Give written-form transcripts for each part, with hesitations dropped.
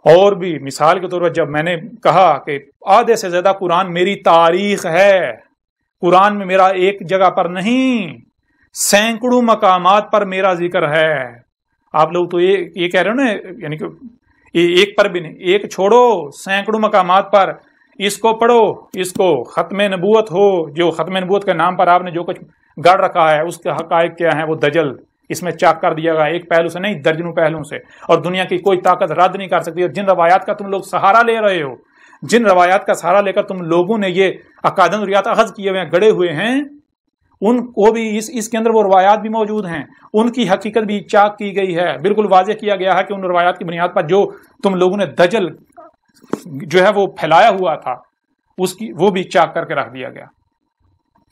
اور بھی مثال کے طور پر جب میں نے کہا کہ آدھے سے زیادہ قرآن میری تاریخ ہے، قرآن میں میرا ایک جگہ پر نہیں سینکڑوں مقامات پر میرا ذکر ہے. آپ لوگ تو یہ کہہ رہے ہو نا، یعنی کہ ایک پر بھی نہیں، ایک چھوڑو سینکڑوں مقامات پر. اس کو پڑھو، اس کو ختم نبوت ہو، جو ختم نبوت کے نام پر آپ نے جو کچھ گڑ رکھا ہے اس کے حقائق کیا ہیں، وہ دجل اس میں چاک کر دیا گیا، ایک پہلو سے نہیں درجنوں پہلوں سے، اور دنیا کی کوئی طاقت رد نہیں کر سکتی. اور جن روایات کا تم لوگ سہارا لے رہے ہو، جن روایات کا سہارا لے کر تم لوگوں نے یہ اکادن ریات اخذ کیے ہوئے ہیں، گڑے ہوئے ہیں، ان کو بھی اس کے اندر وہ روایات بھی موجود ہیں، ان کی حقیقت بھی چاک کی گئی ہے. بالکل واضح کیا گیا ہے کہ ان روایات کی بنیاد پر جو تم لوگوں نے دجل جو ہے وہ پھیلایا ہوا تھا، اس کی وہ بھی چاک کر کے رکھ دیا گیا.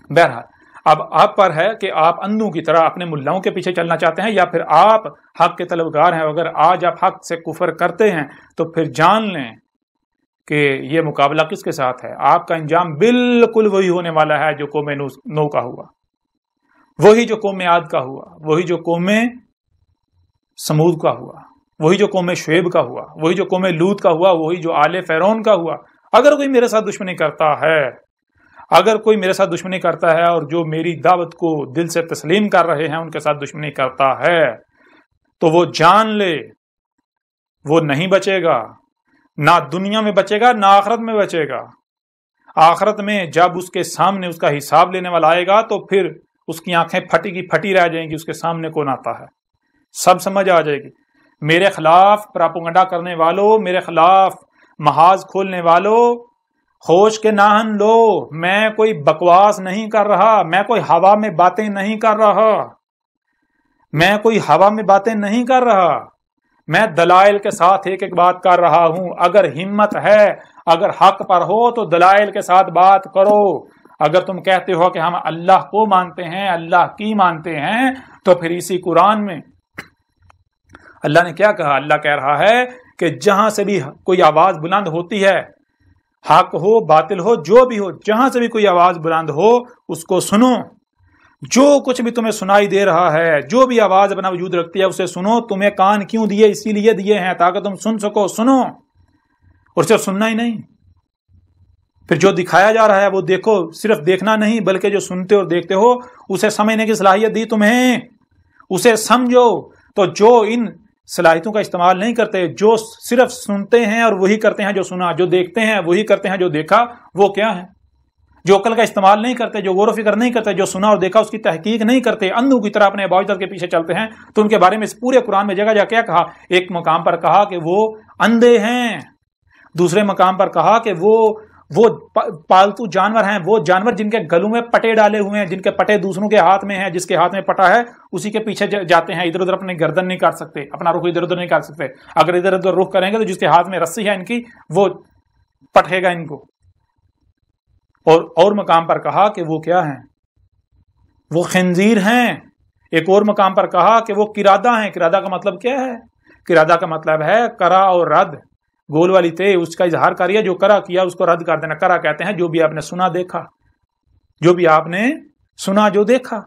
بہرحال اب آپ پر ہے کہ آپ اندھوں کی طرح اپنے ملاؤں کے پیچھے چلنا چاہتے ہیں، یا پھر آپ حق کے طلبگار ہیں. اگر آج آپ حق سے کفر کرتے ہیں تو پھر جان لیں کہ یہ مقابلہ کس کے ساتھ ہے. آپ کا انجام بالکل وہی ہونے والا ہے جو قوم نو کا ہوا، وہی جو قوم عاد کا ہوا، وہی جو قوم سمود کا ہوا، وہی جو قوم شعیب کا ہوا، وہی جو قوم لوط کا ہوا، وہی جو آل فرعون کا ہوا. اگر کوئی میرے ساتھ دشمنی کرتا ہے، اگر کوئی میرے ساتھ دشمنی کرتا ہے اور جو میری دعوت کو دل سے تسلیم کر رہے ہیں ان کے ساتھ دشمنی کرتا ہے، تو وہ جان لے وہ نہیں بچے گا، نہ دنیا میں بچے گا نہ آخرت میں بچے گا. آخرت میں جب اس کے سامنے اس کا حساب لینے والا آئے گا تو پھر اس کی آنکھیں پھٹی کی پھٹی رہ جائیں گی. اس کے سامنے کون آتا ہے سب سمجھ آ جائے گی. میرے خلاف پراپوگنڈا کرنے والوں، میرے خلاف محاذ کھولنے والوں، ہوش کے ناہن لو. میں کوئی بکواس نہیں کر رہا، میں کوئی ہوا میں باتیں نہیں کر رہا، میں کوئی ہوا میں باتیں نہیں کر رہا، میں دلائل کے ساتھ ایک ایک بات کر رہا ہوں. اگر ہمت ہے، اگر حق پر ہو تو دلائل کے ساتھ بات کرو. اگر تم کہتے ہو کہ ہم اللہ کو مانتے ہیں، اللہ کی مانتے ہیں، تو پھر اسی قرآن میں اللہ نے کیا کہا؟ اللہ کہہ رہا ہے کہ جہاں سے بھی کوئی آواز بلند ہوتی ہے، حق ہو باطل ہو جو بھی ہو، جہاں سے بھی کوئی آواز بلند ہو اس کو سنو. جو کچھ بھی تمہیں سنائی دے رہا ہے، جو بھی آواز اپنا وجود رکھتی ہے اسے سنو. تمہیں کان کیوں دیے؟ اسی لیے دیے ہیں تاکہ تم سن سکو. سنو، اور صرف سننا ہی نہیں، پھر جو دکھایا جا رہا ہے وہ دیکھو. صرف دیکھنا نہیں بلکہ جو سنتے اور دیکھتے ہو اسے سمجھنے کی صلاحیت دی تمہیں، اسے سمجھو. تو جو ان صلاحیتوں کا استعمال نہیں کرتے، جو صرف سنتے ہیں اور وہی کرتے ہیں جو سنا، جو دیکھتے ہیں وہی کرتے ہیں جو دیکھا، وہ کیا ہے؟ جو عقل کا استعمال نہیں کرتے، جو غور و فکر نہیں کرتے، جو سنا اور دیکھا اس کی تحقیق نہیں کرتے، اندھوں کی طرح اپنے باوجود کے پیچھے چلتے ہیں. تو ان کے بارے میں اس پورے قرآن میں جگہ جگہ کیا کہا؟ ایک مقام پر کہا کہ وہ اندھے ہیں، دوسرے مقام پر کہا کہ وہ پالتو جانور ہیں، وہ جانور جن کے گلوں میں پٹے ڈالے ہوئے ہیں، جن کے پٹے دوسروں کے ہاتھ میں ہیں. جس کے ہاتھ میں پٹا ہے اسی کے پیچھے جاتے ہیں، ادھر ادھر اپنی گردن نہیں کر سکتے، اپنا رخ ادھر ادھر نہیں کر سکتے. اگر ادھر ادھر رخ کریں گے تو جس کے ہاتھ میں رسی ہے ان کی، وہ پٹھے گا ان کو. اور مقام پر کہا کہ وہ کیا ہیں؟ وہ خنزیر ہیں. ایک اور مقام پر کہا کہ وہ قرادہ ہیں. قرادہ کا مطلب کیا ہے؟ قرادہ کا مطلب ہے کرا اور رد، گول والی تے اس کا اظہار کریے، جو کرا کیا اس کو رد کر دینا. کرا کہتے ہیں جو بھی آپ نے سنا دیکھا، جو بھی آپ نے سنا جو دیکھا،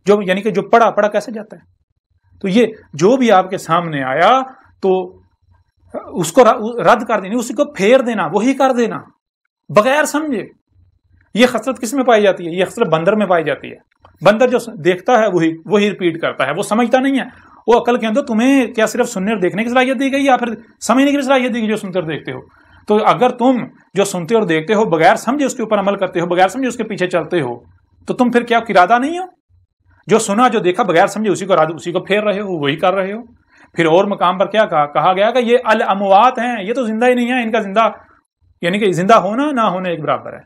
جو یعنی کہ جو پڑھا کیسے جاتا ہے؟ تو یہ جو بھی آپ کے سامنے آیا تو اس کو رد کر دینا، اسی کو پھیر دینا، وہی کر دینا بغیر سمجھے. یہ خصلت کس میں پائی جاتی ہے؟ یہ خصلت بندر میں پائی جاتی ہے. بندر جو دیکھتا ہے وہی ریپیٹ کرتا ہے، وہ سمجھتا نہیں ہے. وہ عقل کے اندر تمہیں کیا صرف سننے اور دیکھنے کی صلاحیت دی گئی یا پھر سمجھنے کی صلاحیت دی گئی جو سنتے اور دیکھتے ہو؟ تو اگر تم جو سنتے اور دیکھتے ہو بغیر سمجھے اس کے اوپر عمل کرتے ہو، بغیر سمجھے اس کے پیچھے چلتے ہو، تو تم پھر کیا قرادہ نہیں ہو؟ جو سنا جو دیکھا بغیر سمجھے اسی کو پھیر رہے ہو، وہی کر رہے ہو. پھر اور مقام پر کیا کہا گیا کہ یہ الاموات ہیں، یہ تو زندہ ہی نہیں ہے. ان کا زندہ یعنی کہ زندہ ہونا نہ ہونا ایک برابر ہے.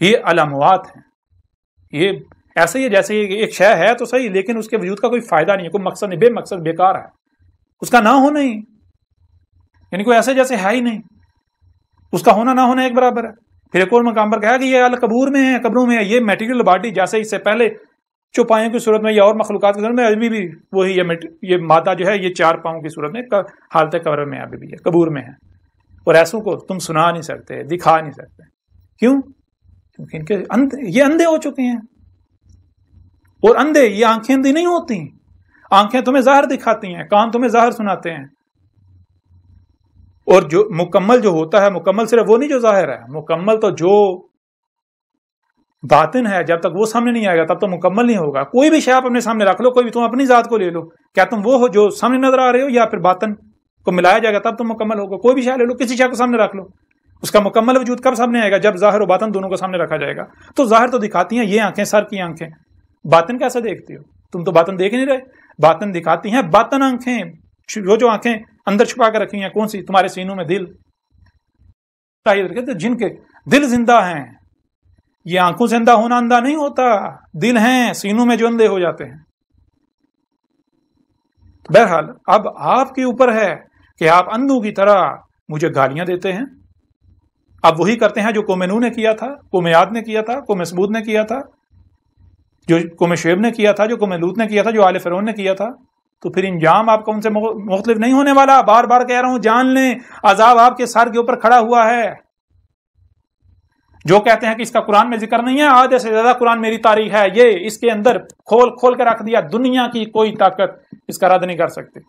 یہ الاموات ہیں. یہ ایسے ہی جیسے ایک شے ہے تو صحیح، لیکن اس کے وجود کا کوئی فائدہ نہیں ہے، کوئی مقصد نہیں، بے مقصد بیکار ہے. اس کا نہ ہونا ہی یعنی کوئی ایسے جیسے ہے ہی نہیں، اس کا ہونا نہ ہونا ایک برابر ہے. پھر ایک اور مقام پر کہا کہ یہ القبور میں ہے، قبروں میں ہے. یہ میٹیریل باڈی جیسے اس سے پہلے چوپایوں کی صورت میں یا اور مخلوقات کی صورت میں ابھی بھی وہی یہ مادہ جو ہے یہ 4 پاؤں کی صورت میں حالت قبر میں ابھی بھی ہے، قبور میں ہے. اور ایسوں کو تم سنا نہیں سکتے، دکھا نہیں سکتے. کیوں؟ کیونکہ ان کے یہ اندھے ہو چکے ہیں. اور اندھے یہ آنکھیں اندھی نہیں ہوتی. آنکھیں تمہیں ظاہر دکھاتی ہیں، کان تمہیں ظاہر سناتے ہیں. اور جو مکمل جو ہوتا ہے، مکمل صرف وہ نہیں جو ظاہر ہے، مکمل تو جو باطن ہے، جب تک وہ سامنے نہیں آئے گا تب تو مکمل نہیں ہوگا۔ کوئی بھی شے آپ اپنے سامنے رکھ لو، کوئی بھی، تم اپنی ذات کو لے لو، کیا تم وہ ہو جو سامنے نظر آ رہے ہو، یا پھر باطن کو ملایا جائے گا تب تم مکمل ہوگا؟ کوئی بھی شے لے لو، کسی شے کو سامنے رکھ لو، اس کا مکمل وجود کب سامنے آئے گا؟ جب ظاہر و باطن دونوں کو سامنے رکھا جائے گا۔ تو ظاہر تو دکھاتی ہیں یہ آنکھیں، سر کی آنکھیں، باطن کیسا دیکھتی ہو تم؟ تو باطن دیکھ نہیں رہے، باطن دکھاتی ہیں باطن آنکھیں، جو آنکھیں اندر چھپا کر رکھی ہیں، کون سی؟ تمہارے سینوں میں دل، جن کے دل زندہ ہیں۔ یہ آنکھوں سے اندھا ہونا اندھا نہیں ہوتا، دل ہیں سینوں میں جو اندھے ہو جاتے ہیں۔ بہرحال اب آپ کے اوپر ہے کہ آپ اندھوں کی طرح مجھے گالیاں دیتے ہیں۔ اب وہی کرتے ہیں جو قوم نوح نے کیا تھا، قوم عاد نے کیا تھا، قوم ثمود نے کیا تھا، جو قوم شعیب نے کیا تھا، جو قوم لوط نے کیا تھا، جو آل فرعون نے کیا تھا۔ تو پھر انجام آپ کا ان سے مختلف نہیں ہونے والا۔ بار بار کہہ رہا ہوں، جان لیں عذاب آپ کے سر کے اوپر کھڑا ہوا ہے۔ جو کہتے ہیں کہ اس کا قرآن میں ذکر نہیں ہے، آدھے سے زیادہ قرآن میری تاریخ ہے، یہ اس کے اندر کھول کھول کے رکھ دیا، دنیا کی کوئی طاقت اس کا رد نہیں کر سکتے۔